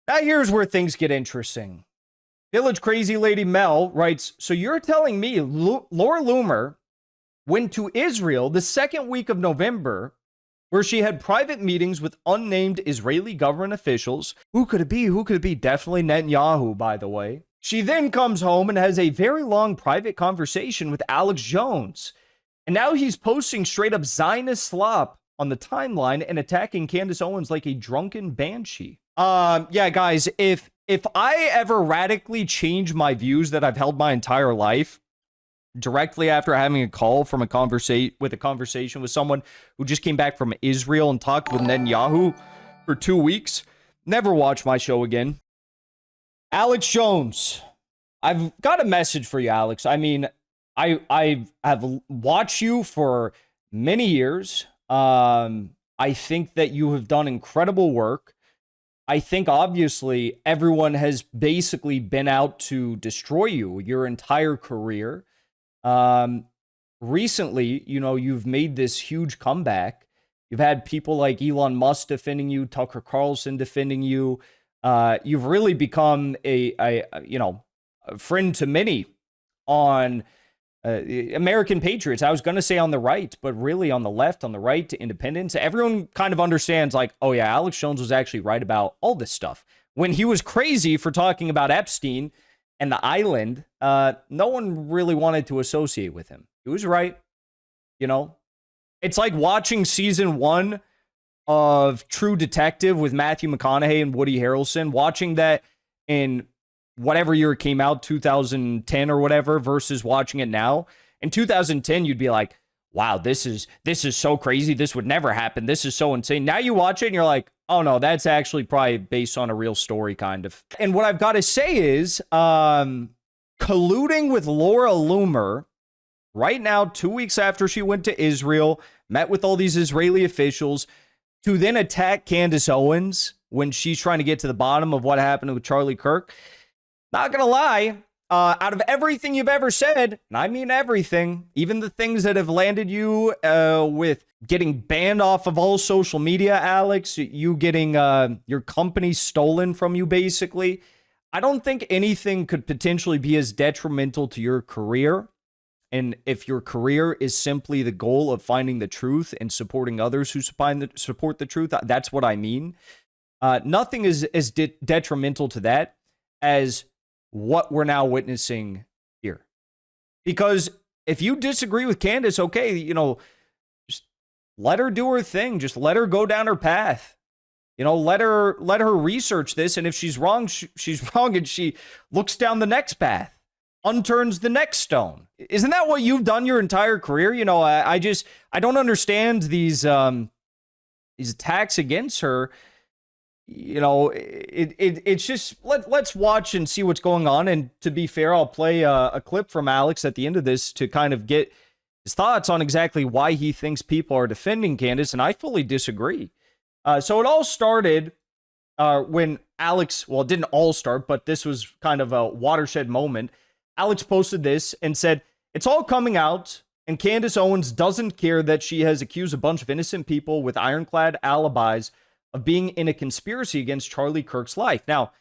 Now here's where things get interesting. Village Crazy Lady Mel writes, so you're telling me Laura Loomer went to Israel the second week of November, where she had private meetings with unnamed Israeli government officials. Who could it be? Who could it be? Definitely Netanyahu, by the way. She then comes home and has a very long private conversation with Alex Jones. And now he's posting straight up Zionist slop on the timeline and attacking Candace Owens like a drunken banshee. Yeah, guys, if I ever radically change my views that I've held my entire life, directly after having a call from a conversation with someone who just came back from Israel and talked with Netanyahu for 2 weeks, never watch my show again. Alex Jones, I've got a message for you, Alex. I mean, I have watched you for many years. I think that you have done incredible work. I think obviously everyone has basically been out to destroy you your entire career. Recently, you know, you've made this huge comeback. You've had people like Elon Musk defending you, Tucker Carlson defending you. You've really become a friend to many on American patriots. I was going to say on the right, but really on the left, on the right to independents. Everyone kind of understands like, oh yeah, Alex Jones was actually right about all this stuff. When he was crazy for talking about Epstein and the island, no one really wanted to associate with him. He was right. You know, it's like watching season 1 of True Detective with Matthew McConaughey and Woody Harrelson, watching that in whatever year it came out, 2010 or whatever, versus watching it now. In 2010, you'd be like, wow, this is so crazy. This would never happen. This is so insane. Now you watch it and you're like, oh no, that's actually probably based on a real story, kind of. And what I've got to say is, colluding with Laura Loomer right now, 2 weeks after she went to Israel, met with all these Israeli officials, to then attack Candace Owens when she's trying to get to the bottom of what happened with Charlie Kirk. Not gonna lie, out of everything you've ever said, and I mean everything, even the things that have landed you with getting banned off of all social media, Alex, you getting your company stolen from you, basically, I don't think anything could potentially be as detrimental to your career. And if your career is simply the goal of finding the truth and supporting others who support the truth, that's what I mean. Nothing is as detrimental to that as what we're now witnessing here. Because if you disagree with Candace, okay, you know, just let her do her thing. Just let her go down her path. You know, let her research this. And if she's wrong, she's wrong, and she looks down the next path, unturns the next stone. Isn't that what you've done your entire career? You know, I don't understand these attacks against her. You know, it's just, let's watch and see what's going on. And to be fair, I'll play a clip from Alex at the end of this to kind of get his thoughts on exactly why he thinks people are defending Candace, and I fully disagree. So it all started when Alex, well, it didn't all start, but this was kind of a watershed moment. Alex posted this and said, it's all coming out, and Candace Owens doesn't care that she has accused a bunch of innocent people with ironclad alibis of being in a conspiracy against Charlie Kirk's life. Now,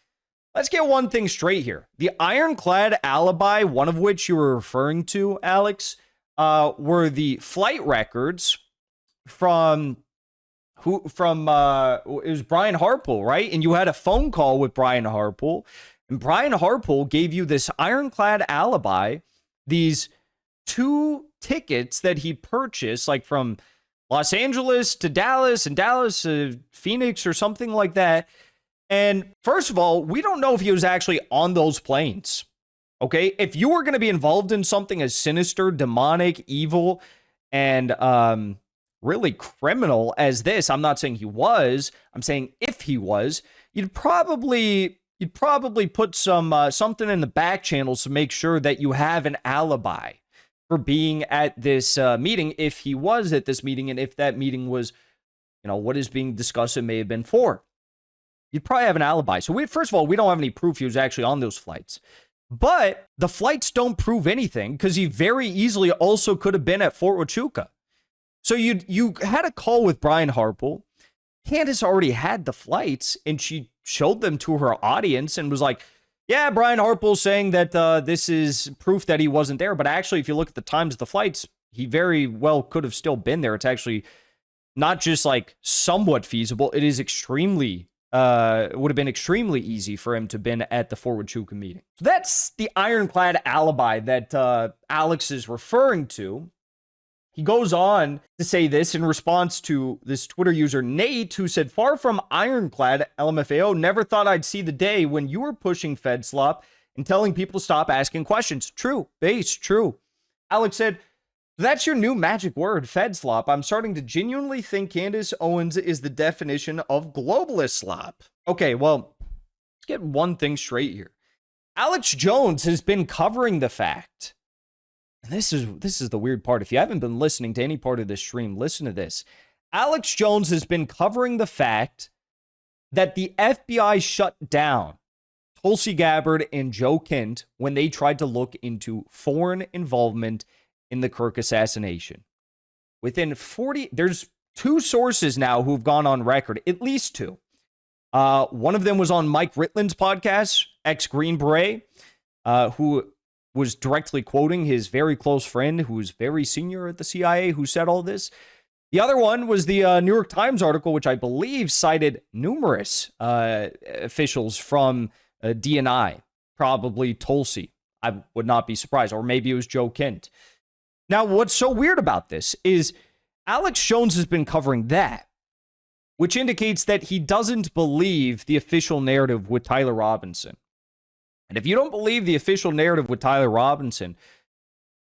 let's get one thing straight here. The ironclad alibi, one of which you were referring to, Alex, were the flight records from it was Brian Harpole, right? And you had a phone call with Brian Harpole, and Brian Harpole gave you this ironclad alibi, these 2 tickets that he purchased, like from Los Angeles to Dallas and Dallas to Phoenix or something like that. And first of all, we don't know if he was actually on those planes. Okay, if you were going to be involved in something as sinister, demonic, evil, and really criminal as this, I'm not saying he was, I'm saying if he was, you'd probably put some something in the back channels to make sure that you have an alibi for being at this meeting, if he was at this meeting, and if that meeting was, you know, what is being discussed, it may have been for. You'd probably have an alibi. So first of all, we don't have any proof he was actually on those flights. But the flights don't prove anything, because he very easily also could have been at Fort Huachuca. So you had a call with Brian Harpole. Candace already had the flights, and she showed them to her audience and was like, yeah, Brian Harple's saying that this is proof that he wasn't there. But actually, if you look at the times of the flights, he very well could have still been there. It's actually not just like somewhat feasible. It is extremely, it would have been extremely easy for him to have been at the Forward Chuka meeting. So that's the ironclad alibi that Alex is referring to. He goes on to say this in response to this Twitter user, Nate, who said, far from ironclad, LMFAO, never thought I'd see the day when you were pushing Fed slop and telling people to stop asking questions. True, base, true. Alex said, that's your new magic word, Fed slop. I'm starting to genuinely think Candace Owens is the definition of globalist slop. Okay, well, let's get one thing straight here. Alex Jones has been covering the fact, and this is the weird part. If you haven't been listening to any part of this stream, listen to this. Alex Jones has been covering the fact that the FBI shut down Tulsi Gabbard and Joe Kent when they tried to look into foreign involvement in the Kirk assassination. Within 40, there's 2 sources now who've gone on record, at least 2. One of them was on Mike Ritland's podcast, ex-Green Beret, who was directly quoting his very close friend who's very senior at the CIA who said all this. The other one was the New York Times article, which I believe cited numerous officials from DNI, probably Tulsi. I would not be surprised. Or maybe it was Joe Kent. Now, what's so weird about this is Alex Jones has been covering that, which indicates that he doesn't believe the official narrative with Tyler Robinson. And if you don't believe the official narrative with Tyler Robinson,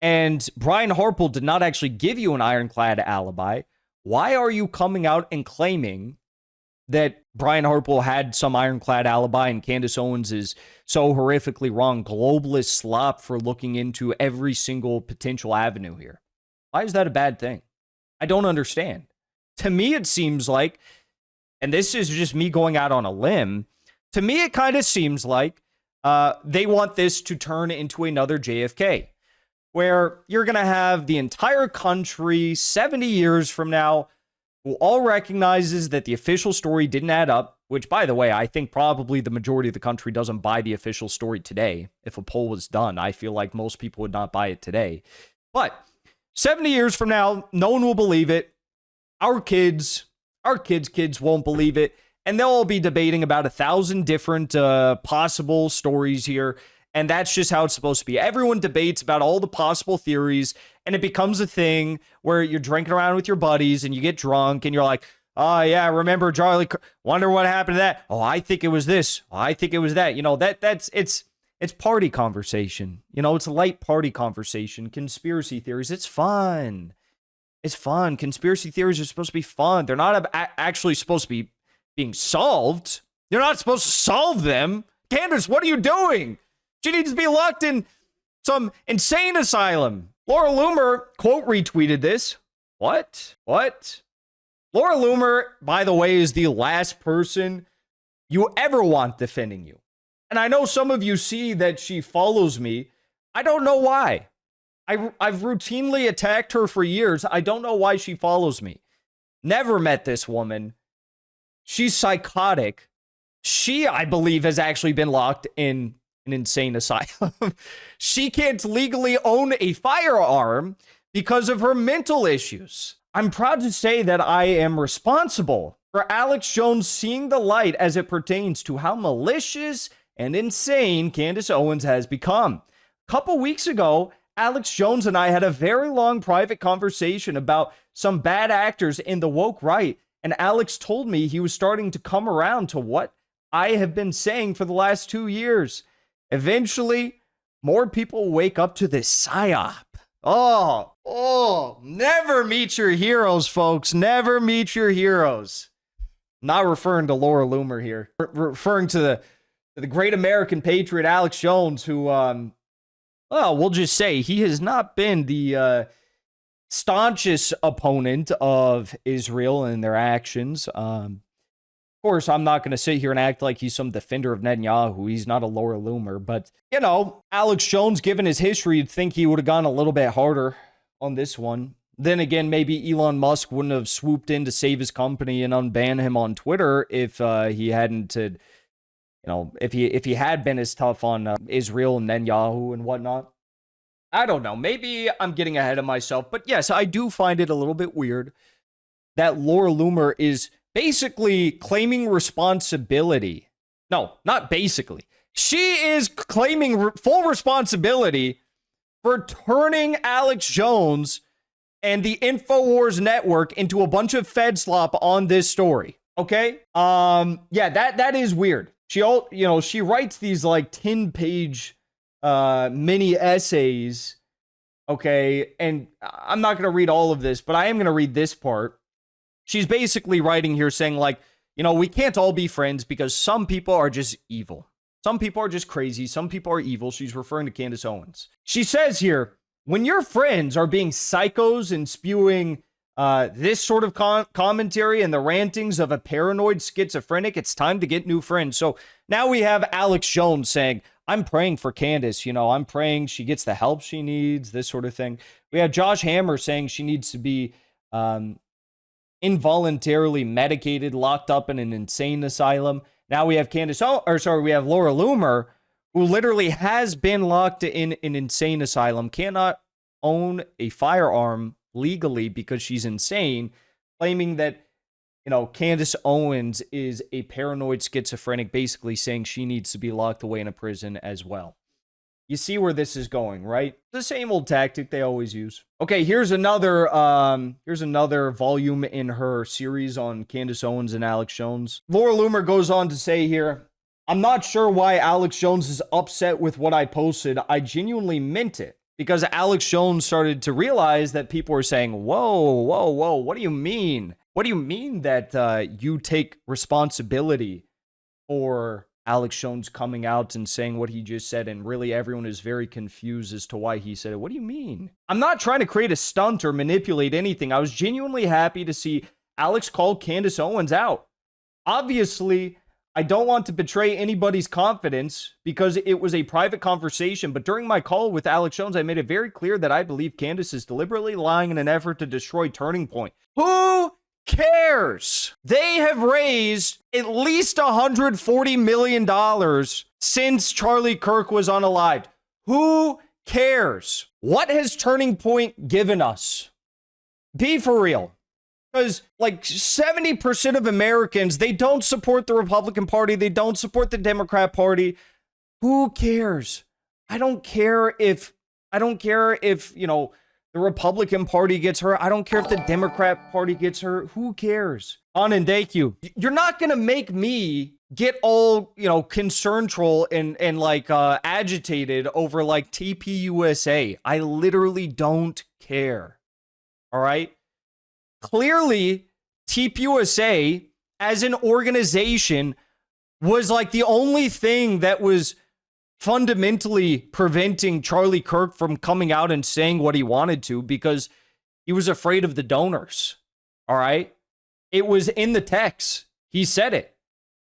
and Brian Harple did not actually give you an ironclad alibi, why are you coming out and claiming that Brian Harple had some ironclad alibi and Candace Owens is so horrifically wrong, globalist slop for looking into every single potential avenue here? Why is that a bad thing? I don't understand. To me, it seems like, and this is just me going out on a limb, to me, it kind of seems like they want this to turn into another JFK, where you're going to have the entire country 70 years from now who all recognizes that the official story didn't add up, which, by the way, I think probably the majority of the country doesn't buy the official story today. If a poll was done, I feel like most people would not buy it today. But 70 years from now, no one will believe it. Our kids' kids won't believe it. And they'll all be debating about 1,000 different possible stories here. And that's just how it's supposed to be. Everyone debates about all the possible theories, and it becomes a thing where you're drinking around with your buddies and you get drunk and you're like, oh, yeah, remember Charlie? Wonder what happened to that? Oh, I think it was this. Oh, I think it was that. You know, it's party conversation. You know, it's a light party conversation. Conspiracy theories, it's fun. It's fun. Conspiracy theories are supposed to be fun. They're not actually supposed to be being solved. You're not supposed to solve them. Candace, what are you doing? She needs to be locked in some insane asylum. Laura Loomer, quote, retweeted this. What? Laura Loomer, by the way, is the last person you ever want defending you. And I know some of you see that she follows me. I don't know why. I've routinely attacked her for years. I don't know why she follows me. Never met this woman. She's psychotic. She, I believe, has actually been locked in an insane asylum. She can't legally own a firearm because of her mental issues. I'm proud to say that I am responsible for Alex Jones seeing the light as it pertains to how malicious and insane Candace Owens has become. A couple weeks ago, Alex Jones and I had a very long private conversation about some bad actors in the woke right, and Alex told me he was starting to come around to what I have been saying for the last 2 years. Eventually, more people wake up to this psyop. Never meet your heroes, folks. Never meet your heroes. Not referring to Laura Loomer here. Referring to the great American patriot, Alex Jones, who, well, we'll just say he has not been the staunchest opponent of Israel and their actions. Of course, I'm not going to sit here and act like he's some defender of Netanyahu. He's not a Laura Loomer. But, you know, Alex Jones, given his history, you'd think he would have gone a little bit harder on this one. Then again, maybe Elon Musk wouldn't have swooped in to save his company and unban him on Twitter if he hadn't if he had been as tough on Israel and Netanyahu and whatnot. I don't know. Maybe I'm getting ahead of myself. But yes, I do find it a little bit weird that Laura Loomer is basically claiming responsibility. No, not basically. She is claiming full responsibility for turning Alex Jones and the InfoWars network into a bunch of Fed slop on this story. Okay? Yeah, that is weird. She writes these like 10-page mini essays. Okay, and I'm not going to read all of this, but I am going to read this part. She's basically writing here saying like, we can't all be friends because some people are just evil. Some people are just crazy. Some people are evil. She's referring to Candace Owens. She says here, when your friends are being psychos and spewing this sort of commentary and the rantings of a paranoid schizophrenic, it's time to get new friends. So now we have Alex Jones saying, I'm praying for Candace. I'm praying she gets the help she needs, this sort of thing. We have Josh Hammer saying she needs to be involuntarily medicated, locked up in an insane asylum. Now we have we have Laura Loomer, who literally has been locked in an insane asylum, cannot own a firearm legally because she's insane, claiming that, Candace Owens is a paranoid schizophrenic, basically saying she needs to be locked away in a prison as well. You see where this is going, right? The same old tactic they always use. Okay, here's another volume in her series on Candace Owens and Alex Jones. Laura Loomer goes on to say here, I'm not sure why Alex Jones is upset with what I posted. I genuinely meant it. Because Alex Jones started to realize that people were saying, whoa, what do you mean? What do you mean that you take responsibility for Alex Jones coming out and saying what he just said, and really everyone is very confused as to why he said it? What do you mean? I'm not trying to create a stunt or manipulate anything. I was genuinely happy to see Alex call Candace Owens out. Obviously, I don't want to betray anybody's confidence because it was a private conversation, but during my call with Alex Jones, I made it very clear that I believe Candace is deliberately lying in an effort to destroy Turning Point. Who cares? They have raised at least $140 million since Charlie Kirk was unalived. Who cares? What has Turning Point given us? Be for real. Because like 70% of Americans, they don't support the Republican Party. They don't support the Democrat Party. Who cares? I don't care if, the Republican Party gets hurt. I don't care if the Democrat Party gets hurt. Who cares? On and thank you. You're not going to make me get all, concern troll and agitated over like TPUSA. I literally don't care. All right. Clearly, TPUSA as an organization was like the only thing that was fundamentally preventing Charlie Kirk from coming out and saying what he wanted to because he was afraid of the donors. All right. It was in the text. He said it.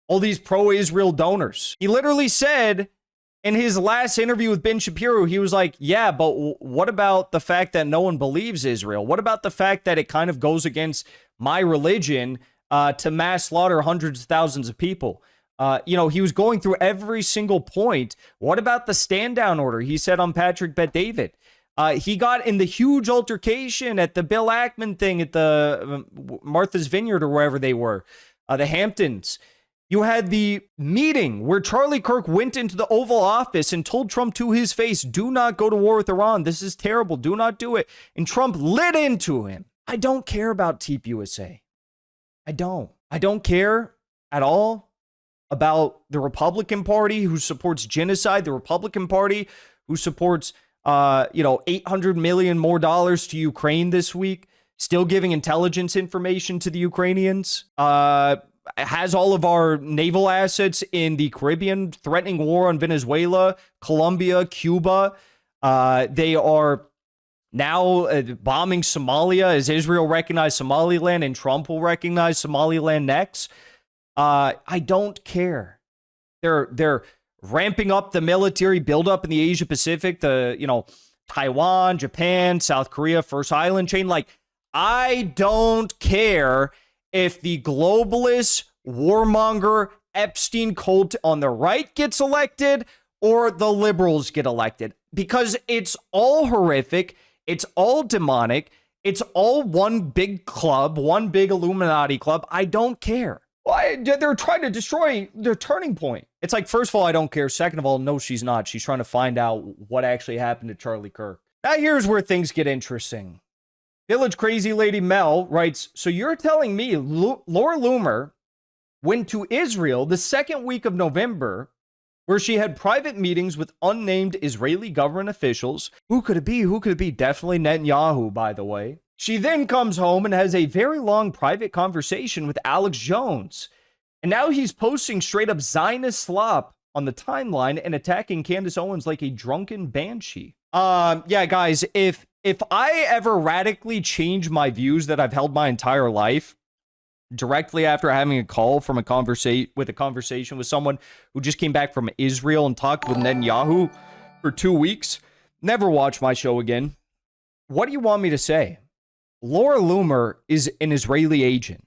All these pro-Israel donors. He literally said in his last interview with Ben Shapiro, he was like, yeah, but what about the fact that no one believes Israel? What about the fact that it kind of goes against my religion to mass slaughter hundreds of thousands of people? He was going through every single point. What about the stand down order? He said on Patrick Bet David. He got in the huge altercation at the Bill Ackman thing at the Martha's Vineyard or wherever they were, the Hamptons. You had the meeting where Charlie Kirk went into the Oval Office and told Trump to his face, do not go to war with Iran. This is terrible. Do not do it. And Trump lit into him. I don't care about TPUSA. I don't care at all about the Republican Party who supports genocide, the Republican Party who supports, $800 million more to Ukraine this week, still giving intelligence information to the Ukrainians, has all of our naval assets in the Caribbean, threatening war on Venezuela, Colombia, Cuba. They are now bombing Somalia as Israel recognized Somaliland and Trump will recognize Somaliland next. I don't care. They're ramping up the military buildup in the Asia Pacific, Taiwan, Japan, South Korea, First Island chain. Like, I don't care if the globalist, warmonger, Epstein cult on the right gets elected or the liberals get elected, because it's all horrific. It's all demonic. It's all one big club, one big Illuminati club. I don't care. They're trying to destroy their turning point. It's like, first of all, I don't care. Second of all, no, she's not. She's trying to find out what actually happened to Charlie Kirk. Now, here's where things get interesting. Village Crazy Lady Mel writes, so you're telling me Laura Loomer went to Israel the second week of November, where she had private meetings with unnamed Israeli government officials. Who could it be? Who could it be? Definitely Netanyahu, by the way. She then comes home and has a very long private conversation with Alex Jones. And now he's posting straight up Zionist slop on the timeline and attacking Candace Owens like a drunken banshee. Yeah, guys, if I ever radically change my views that I've held my entire life, directly after having a call from a conversation with someone who just came back from Israel and talked with Netanyahu for 2 weeks, never watch my show again. What do you want me to say? Laura Loomer is an Israeli agent.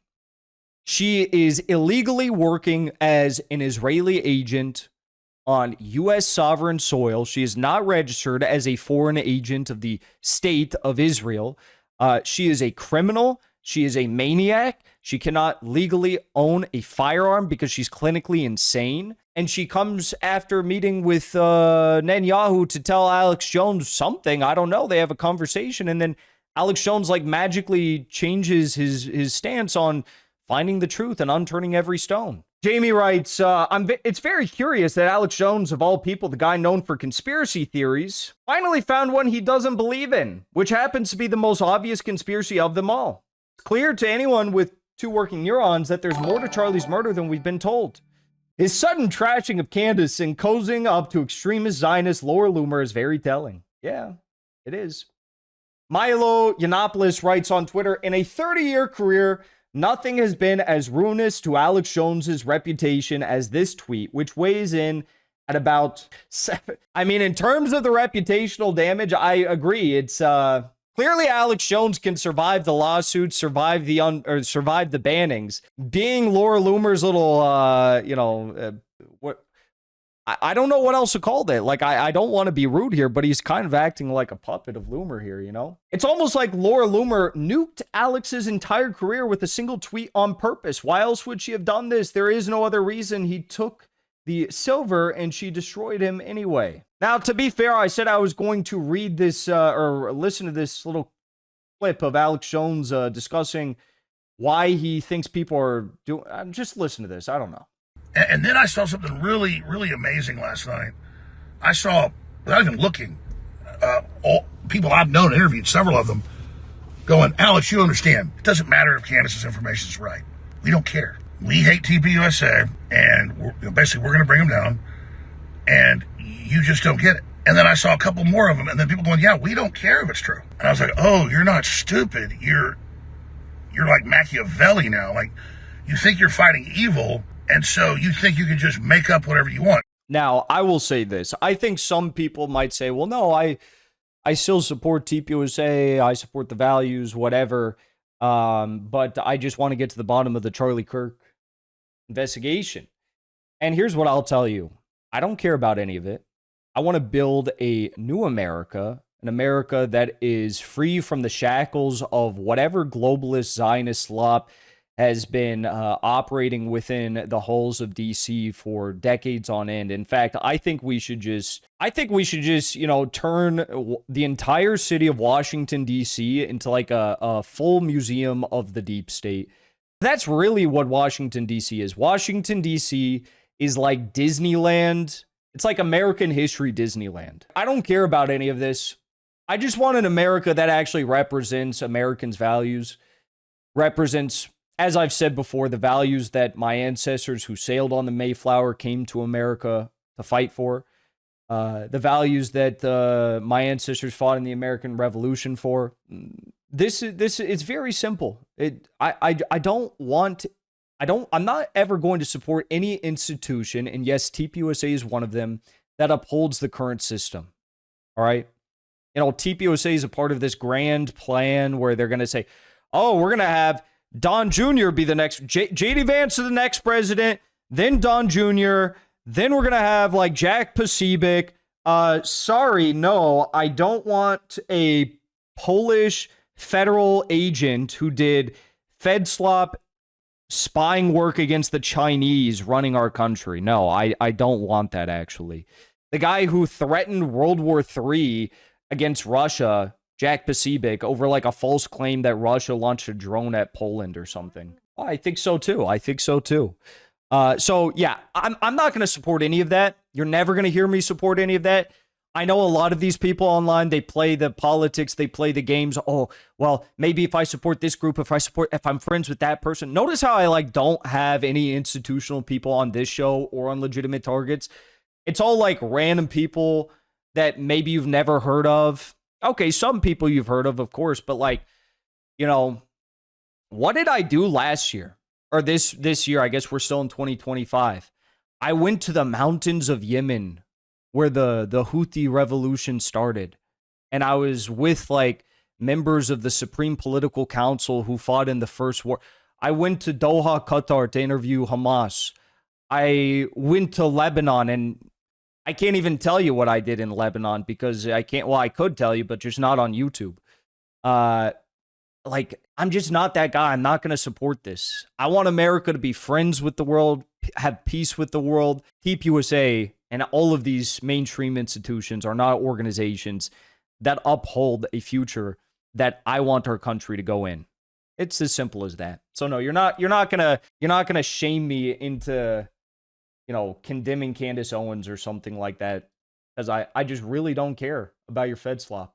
She is illegally working as an Israeli agent on U.S. sovereign soil. She is not registered as a foreign agent of the state of Israel. She is a criminal. She is a maniac. She cannot legally own a firearm because she's clinically insane. And she comes after meeting with Netanyahu to tell Alex Jones something. I don't know. They have a conversation, and then Alex Jones like magically changes his stance on finding the truth and unturning every stone. Jamie writes, it's very curious that Alex Jones, of all people, the guy known for conspiracy theories, finally found one he doesn't believe in, which happens to be the most obvious conspiracy of them all. It's clear to anyone with two working neurons that there's more to Charlie's murder than we've been told. His sudden trashing of Candace and cozying up to extremist Zionist Laura Loomer is very telling. Yeah, it is. Milo Yiannopoulos writes on Twitter, in a 30-year career, nothing has been as ruinous to Alex Jones's reputation as this tweet, which weighs in at about 7. I mean, in terms of the reputational damage, I agree. It's clearly Alex Jones can survive the lawsuits, survive the bannings. Being Laura Loomer's little, I don't know what else to call that. Like, I don't want to be rude here, but he's kind of acting like a puppet of Loomer here, you know? It's almost like Laura Loomer nuked Alex's entire career with a single tweet on purpose. Why else would she have done this? There is no other reason. He took the silver and she destroyed him anyway. Now, to be fair, I said I was going to read this or listen to this little clip of Alex Jones discussing why he thinks people are doing... just listen to this. I don't know. And then I saw something really, really amazing last night. I saw, without even looking, all people I've known, interviewed several of them, going, Alex, you understand, it doesn't matter if Candace's information is right. We don't care. We hate TPUSA, and basically we're going to bring them down, and you just don't get it. And then I saw a couple more of them, and then people going, yeah, we don't care if it's true. And I was like, oh, you're not stupid. You're like Machiavelli now. Like, you think you're fighting evil, and so you think you can just make up whatever you want. Now, I will say this. I think some people might say, well, no, I still support TPUSA. I support the values, whatever. But I just want to get to the bottom of the Charlie Kirk investigation. And here's what I'll tell you. I don't care about any of it. I want to build a new America, an America that is free from the shackles of whatever globalist Zionist slop has been operating within the halls of DC for decades on end. In fact, I think we should just, turn the entire city of Washington, DC into like a full museum of the deep state. That's really what Washington, DC is. Washington, DC is like Disneyland. It's like American history Disneyland. I don't care about any of this. I just want an America that actually represents Americans' values, represents, as I've said before, the values that my ancestors who sailed on the Mayflower came to America to fight for, the values that my ancestors fought in the American Revolution for. This it's very simple. I'm not ever going to support any institution, and yes, TPUSA is one of them, that upholds the current system. All right? TPUSA is a part of this grand plan where they're going to say, oh, we're going to have Don Jr. be the next, J.D. Vance is the next president, then Don Jr., then we're going to have like Jack Pacific. Sorry, no, I don't want a Polish federal agent who did FedSlop spying work against the Chinese running our country. No, I don't want that, actually. The guy who threatened World War III against Russia, Jack Pacific, over like a false claim that Russia launched a drone at Poland or something. Oh, I think so too. So yeah, I'm not going to support any of that. You're never going to hear me support any of that. I know a lot of these people online, they play the politics, they play the games. Oh, well, maybe if I support this group, if I'm friends with that person. Notice how I like don't have any institutional people on this show or on Legitimate Targets. It's all like random people that maybe you've never heard of. Okay, some people you've heard of course, but like, you know, what did I do last year? Or this year? I guess we're still in 2025. I went to the mountains of Yemen where the Houthi revolution started. And I was with like members of the Supreme Political Council who fought in the first war. I went to Doha, Qatar to interview Hamas. I went to Lebanon, and I can't even tell you what I did in Lebanon because I can't. Well, I could tell you, but just not on YouTube. Like, I'm just not that guy. I'm not going to support this. I want America to be friends with the world, have peace with the world. Keep USA and all of these mainstream institutions are not organizations that uphold a future that I want our country to go in. It's as simple as that. So no, you're not gonna shame me into, you know, condemning Candace Owens or something like that, because I just really don't care about your Fed slop.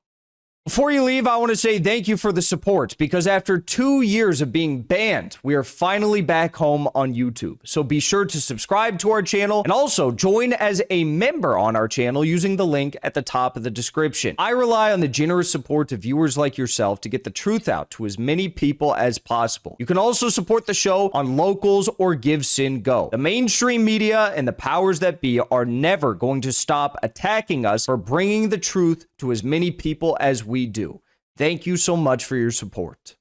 Before you leave, I want to say thank you for the support, because after 2 years of being banned, we are finally back home on YouTube. So be sure to subscribe to our channel and also join as a member on our channel using the link at the top of the description. I rely on the generous support of viewers like yourself to get the truth out to as many people as possible. You can also support the show on Locals or Give Sin Go. The mainstream media and the powers that be are never going to stop attacking us for bringing the truth to as many people as we do. Thank you so much for your support.